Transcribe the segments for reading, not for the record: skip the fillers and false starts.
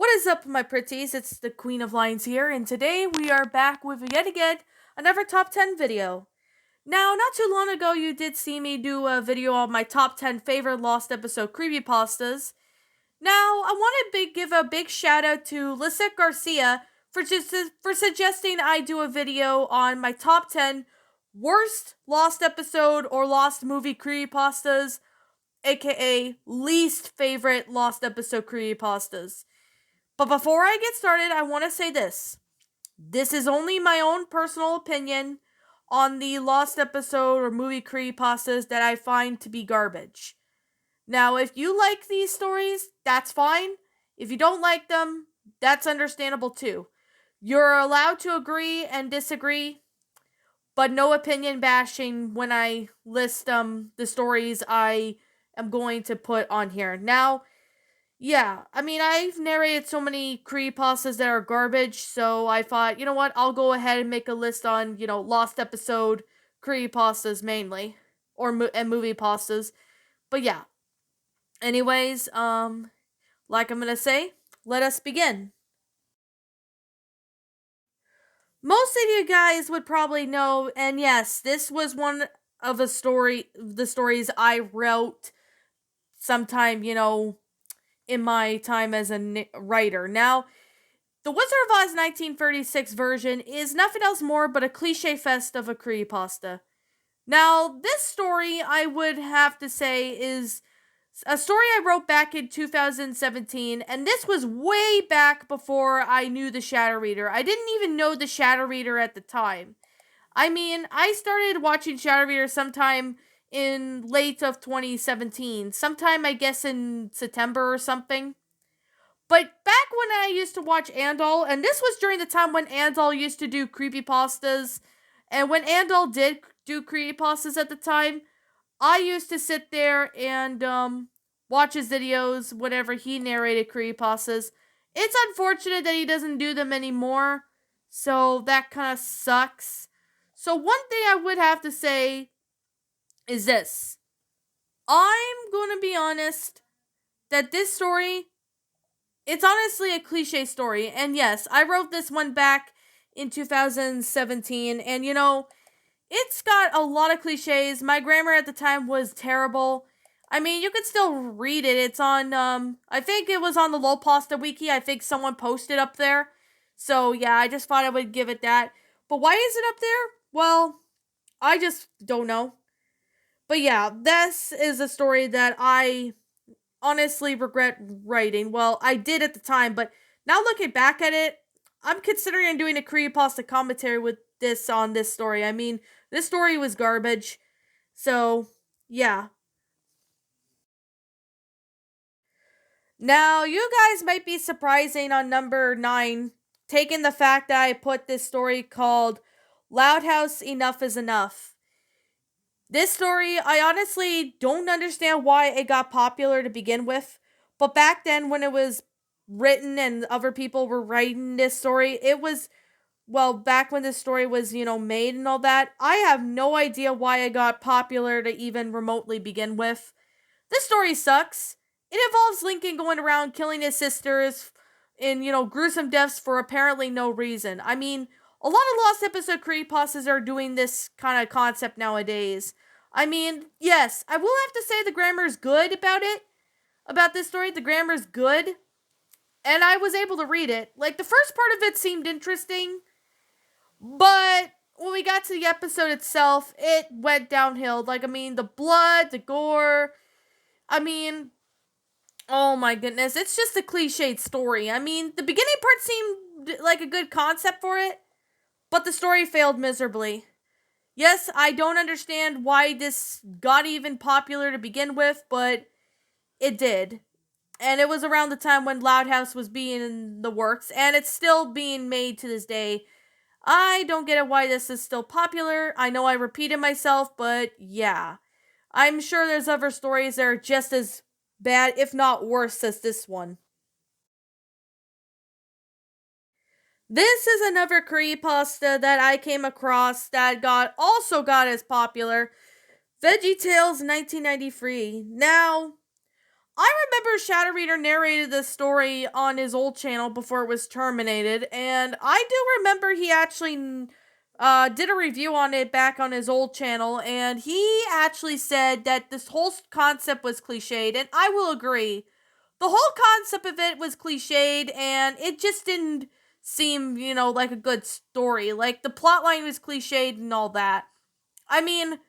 What is up, my pretties? It's the Queen of Lions here, and today we are back with yet again another top 10 video. Now, not too long ago, you did see me do a video on my top 10 favorite lost episode creepypastas. Now, I want to give a big shout out to Lisette Garcia for suggesting I do a video on my top 10 worst lost episode or lost movie creepypastas, aka least favorite lost episode creepypastas. But before I get started, I want to say this. This is only my own personal opinion on the lost episode or movie creepypastas that I find to be garbage. Now, if you like these stories, that's fine. If you don't like them, that's understandable too. You're allowed to agree and disagree, but no opinion bashing when I list the stories I am going to put on here. Now, yeah, I mean, I've narrated so many creepypastas that are garbage, so I thought, you know what, I'll go ahead and make a list on, lost episode creepypastas mainly, and movie pastas. But yeah, anyways, like I'm gonna say, let us begin. Most of you guys would probably know, and yes, this was one of the stories I wrote sometime, in my time as a writer. Now, the Wizard of Oz 1936 version is nothing else more but a cliche fest of a creepypasta. Now, this story, I would have to say, is a story I wrote back in 2017, and this was way back before I knew the Shadow Reader. I didn't even know the Shadow Reader at the time. I mean, I started watching Shadow Reader sometime in late of 2017, sometime I guess in September or something. But back when I used to watch Andal, and this was during the time when Andal used to do creepypastas, and when Andal did do creepypastas at the time, I used to sit there and watch his videos whenever he narrated creepypastas. It's unfortunate that he doesn't do them anymore, so that kind of sucks. So one thing I would have to say is this. I'm going to be honest that this story, it's honestly a cliche story. And yes, I wrote this one back in 2017. And it's got a lot of cliches. My grammar at the time was terrible. I mean, you could still read it. It's on, I think it was on the Low Pasta Wiki. I think someone posted up there. So yeah, I just thought I would give it that. But why is it up there? Well, I just don't know. But yeah, this is a story that I honestly regret writing. Well, I did at the time, but now looking back at it, I'm considering doing a creepypasta commentary with this on this story. I mean, this story was garbage. So, yeah. Now, you guys might be surprising on number 9, taking the fact that I put this story called Loud House Enough is Enough. This story, I honestly don't understand why it got popular to begin with. But back then, when it was written and other people were writing this story, it was, well, back when this story was, made and all that, I have no idea why it got popular to even remotely begin with. This story sucks. It involves Lincoln going around killing his sisters in, gruesome deaths for apparently no reason. I mean, a lot of Lost Episode creepypastas are doing this kind of concept nowadays. I mean, yes, I will have to say the grammar is good about this story. The grammar is good, and I was able to read it. Like, the first part of it seemed interesting, but when we got to the episode itself, it went downhill. Like, I mean, the blood, the gore, I mean, oh my goodness, it's just a cliched story. I mean, the beginning part seemed like a good concept for it, but the story failed miserably. Yes, I don't understand why this got even popular to begin with, but it did. And it was around the time when Loud House was being in the works, and it's still being made to this day. I don't get it why this is still popular. I know I repeated myself, but yeah. I'm sure there's other stories that are just as bad, if not worse, as this one. This is another creepypasta that I came across that also got as popular. VeggieTales 1993. Now, I remember Shadow Reader narrated this story on his old channel before it was terminated, and I do remember he actually did a review on it back on his old channel, and he actually said that this whole concept was cliched, and I will agree. The whole concept of it was cliched, and it just didn't seem, like a good story. Like, the plotline was cliched and all that. I mean,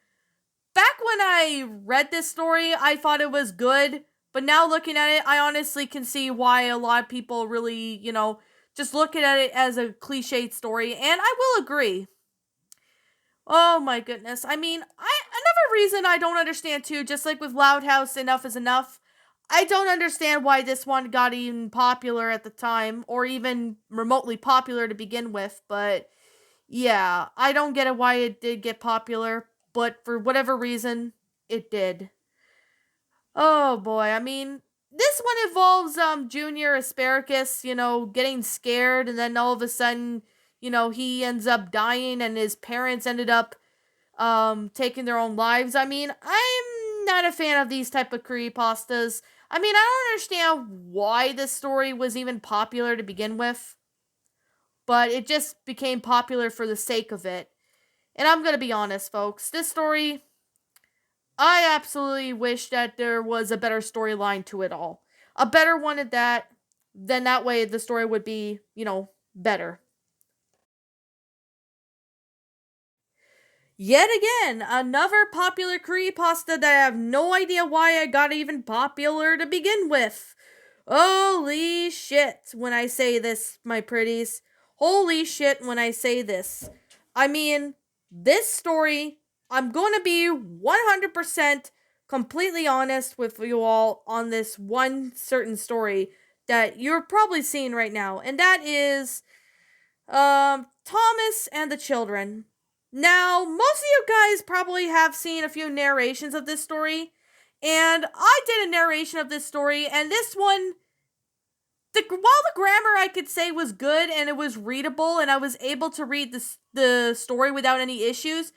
back when I read this story, I thought it was good, but now looking at it, I honestly can see why a lot of people really, just looking at it as a cliched story, and I will agree. Oh my goodness. I mean, another reason I don't understand too, just like with Loud House Enough is Enough, I don't understand why this one got even popular at the time, or even remotely popular to begin with, but yeah, I don't get it why it did get popular, but for whatever reason, it did. Oh boy, I mean, this one involves Junior Asparagus, getting scared and then all of a sudden, he ends up dying and his parents ended up taking their own lives. I mean, I'm not a fan of these type of creepypastas. I mean, I don't understand why this story was even popular to begin with, but it just became popular for the sake of it. And I'm gonna be honest, folks, this story, I absolutely wish that there was a better storyline to it all. A better one at that, then that way the story would be, better. Yet again, another popular creepypasta that I have no idea why I got even popular to begin with. Holy shit when I say this, my pretties. Holy shit when I say this. I mean, this story, I'm going to be 100% completely honest with you all on this one certain story that you're probably seeing right now, and that is Thomas and the Children. Now, most of you guys probably have seen a few narrations of this story, and I did a narration of this story, and this one, while the grammar I could say was good and it was readable, and I was able to read the story without any issues,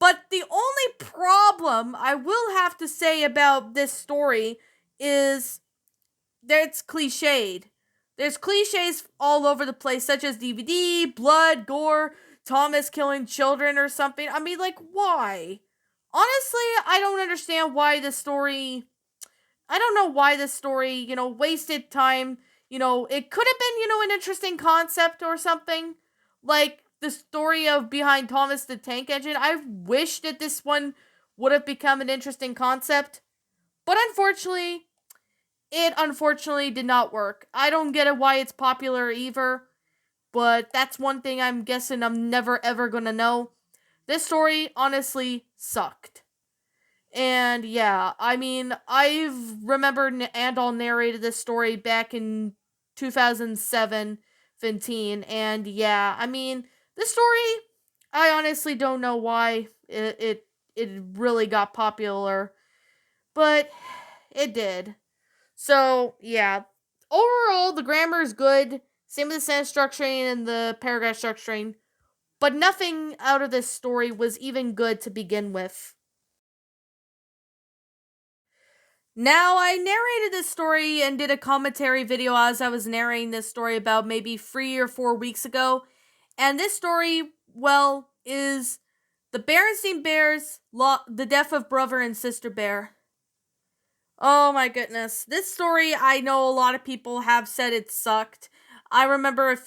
but the only problem I will have to say about this story is that it's cliched. There's cliches all over the place, such as DVD, blood, gore, Thomas killing children or something. I mean, like, why? Honestly, I don't understand why this story. I don't know why this story, wasted time. It could have been, an interesting concept or something. Like the story of behind Thomas the Tank Engine. I wish that this one would have become an interesting concept. But unfortunately, it unfortunately did not work. I don't get it why it's popular either, but that's one thing I'm guessing I'm never ever gonna know. This story honestly sucked. And yeah, I mean, I've remembered Andal narrated this story back in 2017, and yeah, I mean, this story, I honestly don't know why it really got popular, but it did. So, yeah. Overall, the grammar is good. Same with the sentence structuring and the paragraph structuring. But nothing out of this story was even good to begin with. Now, I narrated this story and did a commentary video as I was narrating this story about maybe 3 or 4 weeks ago. And this story, well, is the Berenstein Bears, the death of brother and sister bear. Oh my goodness. This story, I know a lot of people have said it sucked. I remember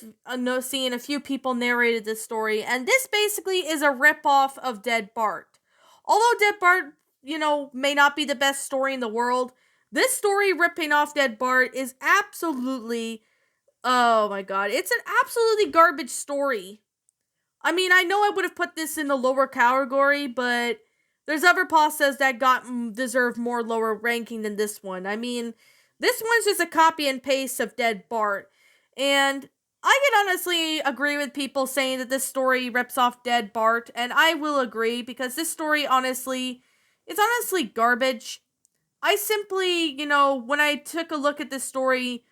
seeing a few people narrated this story, and this basically is a ripoff of Dead Bart. Although Dead Bart, may not be the best story in the world, this story ripping off Dead Bart is absolutely, oh my god, it's an absolutely garbage story. I mean, I know I would have put this in the lower category, but there's other pastas that deserve more lower ranking than this one. I mean, this one's just a copy and paste of Dead Bart. And I can honestly agree with people saying that this story rips off Dead Bart, and I will agree because this story it's honestly garbage. I simply, when I took a look at this story,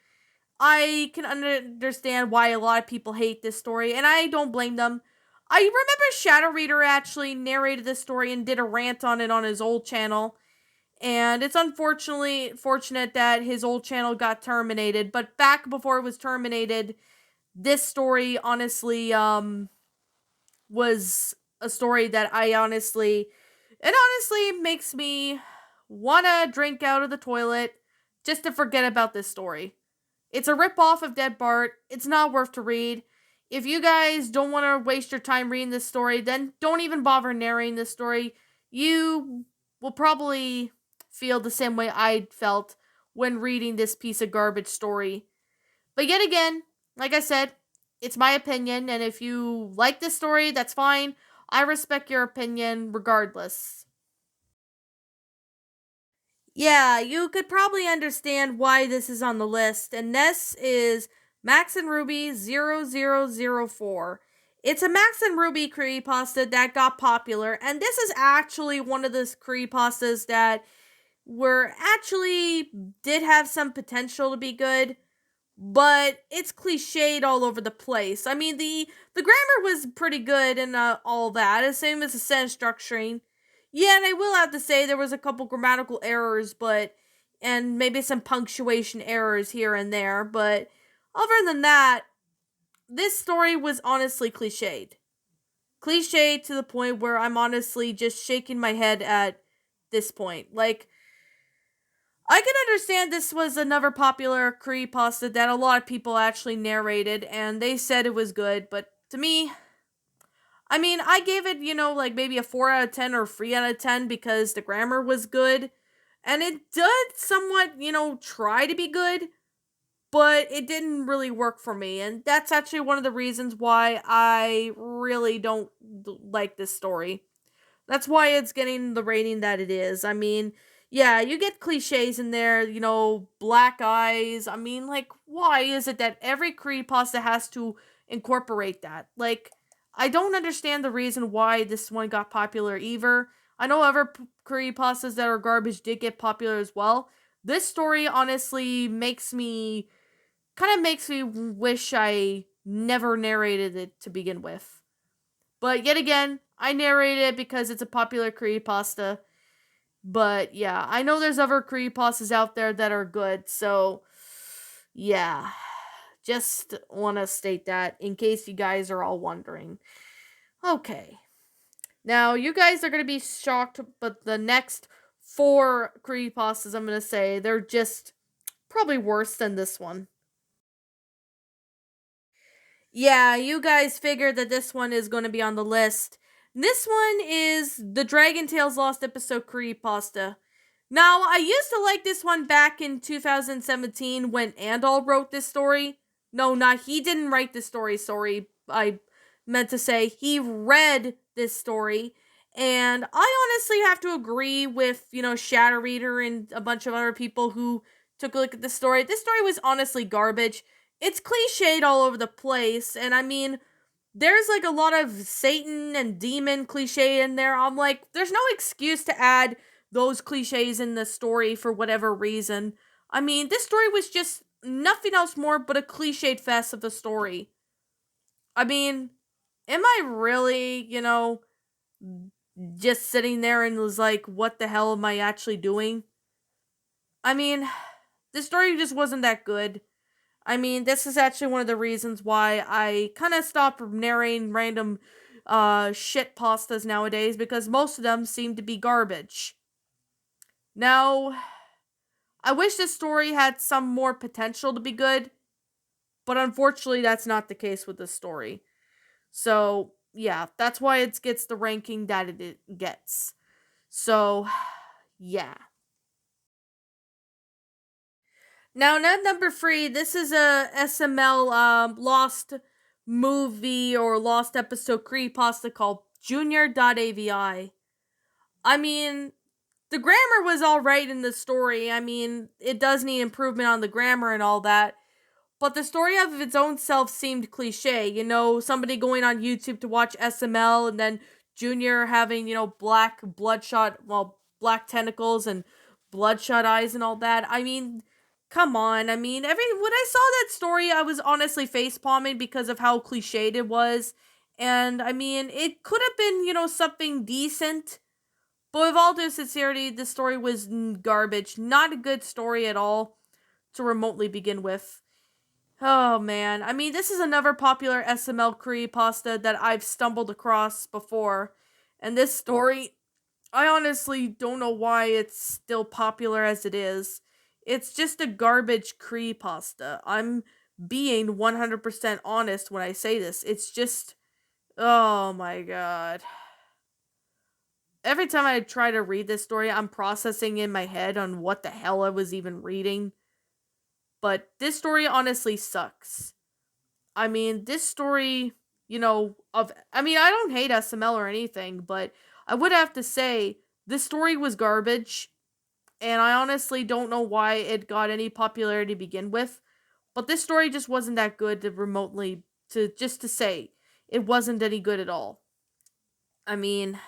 I can understand why a lot of people hate this story, and I don't blame them. I remember Shadow Reader actually narrated this story and did a rant on it on his old channel, And it's unfortunately fortunate that his old channel got terminated. But back before it was terminated, this story honestly was a story that it honestly makes me wanna drink out of the toilet just to forget about this story. It's a ripoff of Dead Bart. It's not worth to read. If you guys don't want to waste your time reading this story, then don't even bother narrating this story. You will probably feel the same way I felt when reading this piece of garbage story. But yet again, like I said, it's my opinion, and if you like this story, that's fine. I respect your opinion regardless. Yeah, you could probably understand why this is on the list, and this is Max and Ruby 0004. It's a Max and Ruby creepypasta that got popular, and this is actually one of the creepypastas that were actually did have some potential to be good, but it's cliched all over the place. I mean, the grammar was pretty good and all that, the same as the sentence structuring. Yeah, and I will have to say there was a couple grammatical errors, but and maybe some punctuation errors here and there, but other than that, this story was honestly cliched. Cliched to the point where I'm honestly just shaking my head at this point. Like, I can understand this was another popular creepypasta that a lot of people actually narrated and they said it was good, but to me, I mean, I gave it, like maybe a 4 out of 10 or 3 out of 10 because the grammar was good. And it did somewhat, try to be good, but it didn't really work for me. And that's actually one of the reasons why I really don't like this story. That's why it's getting the rating that it is. I mean, yeah, you get cliches in there, black eyes. I mean, like, why is it that every creepypasta has to incorporate that? Like, I don't understand the reason why this one got popular either. I know other creepypastas that are garbage did get popular as well. This story honestly makes me wish I never narrated it to begin with. But yet again, I narrate it because it's a popular creepypasta. But yeah, I know there's other creepypastas out there that are good, so yeah. Just want to state that in case you guys are all wondering. Okay. Now, you guys are going to be shocked, but the next four creepypastas I'm going to say, they're just probably worse than this one. Yeah, you guys figured that this one is going to be on the list. This one is the Dragon Tales Lost Episode Creepypasta. Now, I used to like this one back in 2017 when Andal wrote this story. No, not he didn't write this story, sorry. I meant to say he read this story. And I honestly have to agree with, Shadow Reader and a bunch of other people who took a look at this story. This story was honestly garbage. It's cliched all over the place, and I mean, there's like a lot of Satan and demon cliche in there. I'm like, there's no excuse to add those cliches in the story for whatever reason. I mean, this story was just nothing else more but a cliched fest of the story. I mean, am I really, just sitting there and was like, what the hell am I actually doing? I mean, the story just wasn't that good. I mean, this is actually one of the reasons why I kind of stopped narrating random shit pastas nowadays because most of them seem to be garbage. Now, I wish this story had some more potential to be good, but unfortunately that's not the case with this story. So, yeah, that's why it gets the ranking that it gets. So, yeah. Now, number three, this is a SML lost movie or lost episode creepypasta called Junior.avi. I mean, the grammar was alright in the story. I mean, it does need improvement on the grammar and all that. But the story of its own self seemed cliche. Somebody going on YouTube to watch SML and then Junior having, black tentacles and bloodshot eyes and all that. I mean, come on. I mean, when I saw that story, I was honestly face palming because of how cliched it was. And I mean, it could have been, something decent, But with all due sincerity, this story was garbage. Not a good story at all to remotely begin with. Oh man, I mean, this is another popular SML creepypasta that I've stumbled across before. And this story, I honestly don't know why it's still popular as it is. It's just a garbage creepypasta. I'm being 100% honest when I say this. It's just, oh my god. Every time I try to read this story, I'm processing in my head on what the hell I was even reading. But this story honestly sucks. I mean, this story, I don't hate SML or anything, but I would have to say this story was garbage, and I honestly don't know why it got any popularity to begin with. But this story just wasn't that good to say it wasn't any good at all. I mean,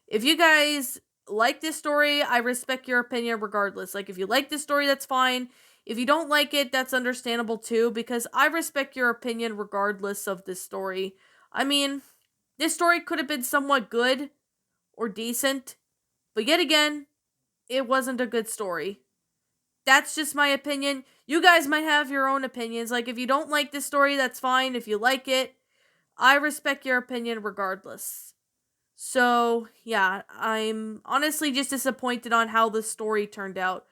if you guys like this story, I respect your opinion regardless. Like, if you like this story, that's fine. If you don't like it, that's understandable too, because I respect your opinion regardless of this story. I mean, this story could have been somewhat good or decent, but yet again, it wasn't a good story. That's just my opinion. You guys might have your own opinions. Like, if you don't like this story, that's fine. If you like it, I respect your opinion regardless. So, yeah, I'm honestly just disappointed on how the story turned out.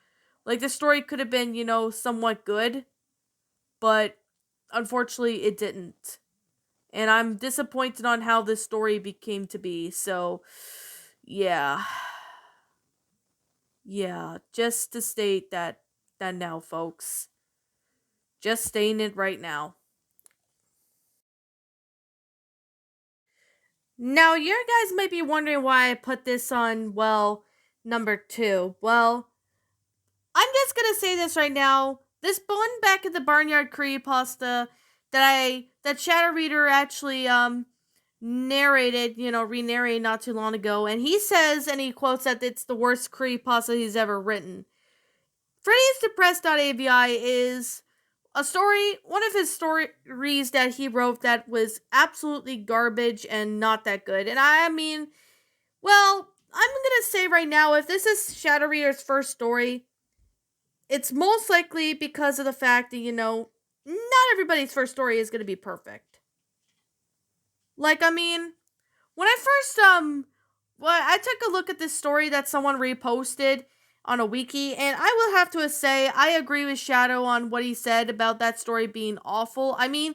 Like, the story could have been, somewhat good, but unfortunately it didn't. And I'm disappointed on how this story became to be. So, yeah. Yeah, just to state that now, folks. Just stating it right now. Now, you guys might be wondering why I put this on, well, number 2. Well, I'm just gonna say this right now. This one back at the Barnyard creepypasta that Shadow Reader actually narrated, re-narrated not too long ago, and he says and he quotes that it's the worst creepypasta he's ever written. Freddy's Depressed.avi is a story, one of his stories that he wrote that was absolutely garbage and not that good. And I mean, well, I'm gonna say right now, if this is Shadow Reader's first story, it's most likely because of the fact that, not everybody's first story is gonna be perfect. Like, I mean, when I first well, I took a look at this story that someone reposted on a wiki, and I will have to say I agree with Shadow on what he said about that story being awful. I mean,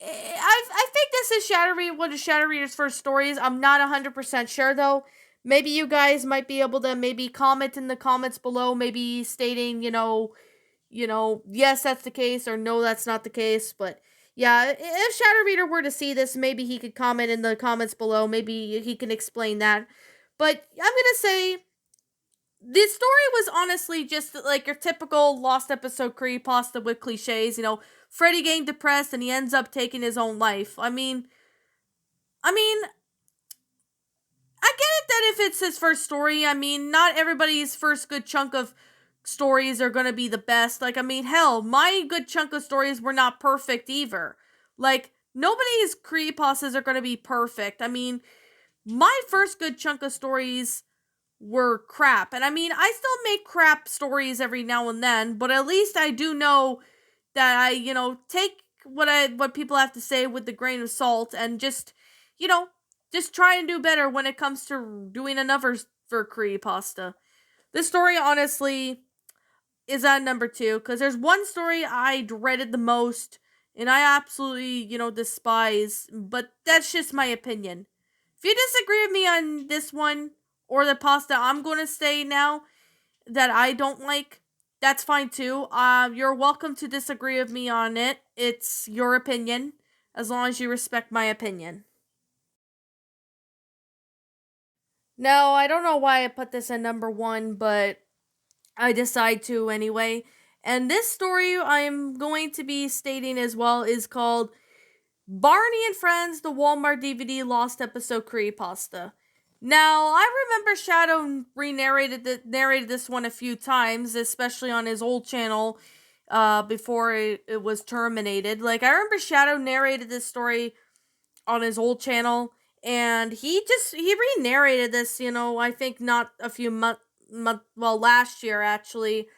I think this is one of Shadow Reader's first stories. I'm not 100% sure though. Maybe you guys might be able to maybe comment in the comments below, maybe stating, yes, that's the case, or no, that's not the case. But yeah, if Shadow Reader were to see this, maybe he could comment in the comments below. Maybe he can explain that. But I'm gonna say this story was honestly just like your typical lost episode creepypasta with cliches. Freddy getting depressed and he ends up taking his own life. I mean, I get it that if it's his first story, I mean, not everybody's first good chunk of stories are gonna be the best. Like, I mean, hell, my good chunk of stories were not perfect either. Like, nobody's creepypastas are gonna be perfect. I mean, my first good chunk of stories were crap. And I mean, I still make crap stories every now and then, but at least I do know that I, take what people have to say with the grain of salt and you know, just try and do better when it comes to doing another for creepypasta. This story honestly is at number 2 because there's one story I dreaded the most and I absolutely, despise, but that's just my opinion. If you disagree with me on this one or the pasta I'm going to say now that I don't like, that's fine too. You're welcome to disagree with me on it. It's your opinion as long as you respect my opinion. No, I don't know why I put this at number 1, but I decide to anyway. And this story I'm going to be stating as well is called Barney and Friends, the Walmart DVD Lost Episode Creepypasta. Now, I remember Shadow narrated this one a few times, especially on his old channel before it was terminated. Like, I remember Shadow narrated this story on his old channel, and he re-narrated this, I think not a few well, last year actually.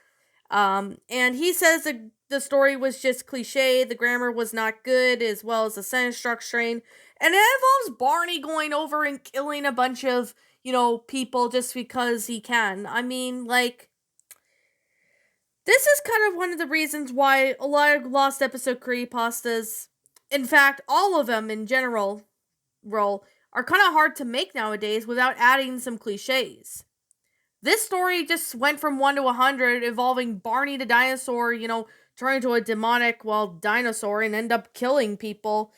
And he says the story was just cliche, the grammar was not good, as well as the sentence structuring, and it involves Barney going over and killing a bunch of, people just because he can. I mean, like, this is kind of one of the reasons why a lot of Lost Episode creepypastas, in fact, all of them in general, are kind of hard to make nowadays without adding some cliches. This story just went from 1 to 100, involving Barney the dinosaur, turning into a demonic, dinosaur and end up killing people.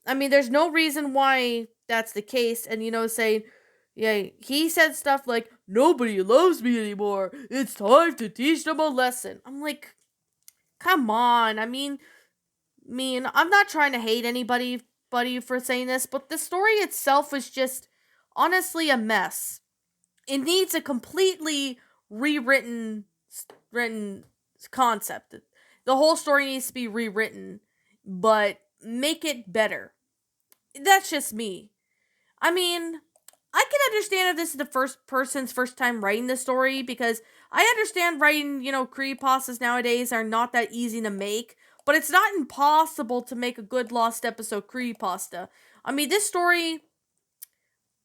I mean, there's no reason why that's the case. And, saying, yeah, he said stuff like, nobody loves me anymore. It's time to teach them a lesson. I'm like, come on. I'm not trying to hate anybody for saying this, but the story itself was just honestly a mess. It needs a completely rewritten written concept. The whole story needs to be rewritten, but make it better. That's just me. I mean, I can understand if this is the first person's first time writing the story, because I understand writing, creepypastas nowadays are not that easy to make, but it's not impossible to make a good Lost Episode creepypasta. I mean, this story,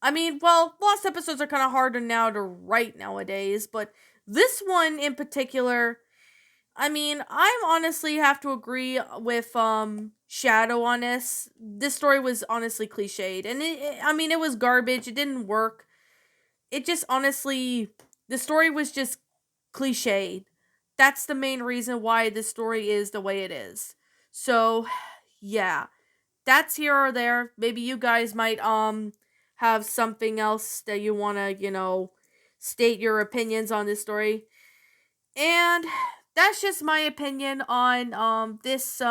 Lost Episodes are kind of harder now to write nowadays, but this one in particular, I honestly have to agree with Shadow on this. This story was honestly cliched, and it was garbage. It didn't work. It just honestly, the story was just cliched. That's the main reason why this story is the way it is. So, yeah, that's here or there. Maybe you guys might have something else that you want to, state your opinions on this story. And that's just my opinion on this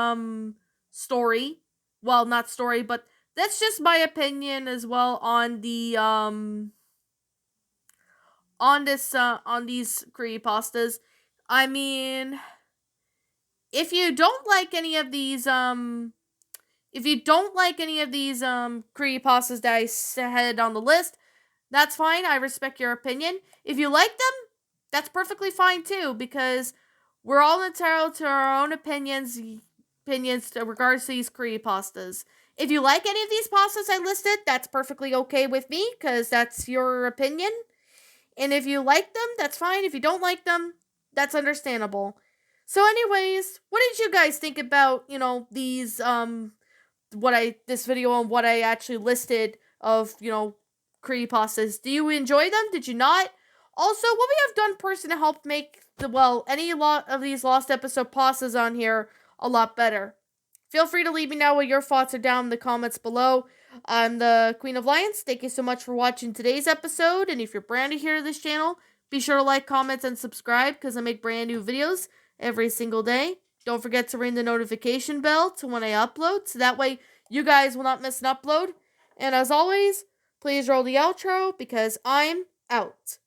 story. Well, not story, but that's just my opinion as well on the on these creepypastas. I mean, if you don't like any of these creepypastas that I said on the list, that's fine. I respect your opinion. If you like them, that's perfectly fine too, because we're all entitled to our own opinions in regards to these creepypastas. If you like any of these pastas I listed, that's perfectly okay with me, because that's your opinion. And if you like them, that's fine. If you don't like them, that's understandable. So anyways, what did you guys think about, these this video on what I actually listed of, creepypastas? Do you enjoy them? Did you not? Also, what we have done personally to help make any lot of these Lost Episode pastas on here a lot better. Feel free to leave me know what your thoughts are down in the comments below. I'm the Queen of Lions. Thank you so much for watching today's episode. And if you're brand new here to this channel, be sure to like, comment, and subscribe, because I make brand new videos every single day. Don't forget to ring the notification bell to when I upload, so that way you guys will not miss an upload. And as always, please roll the outro, because I'm out.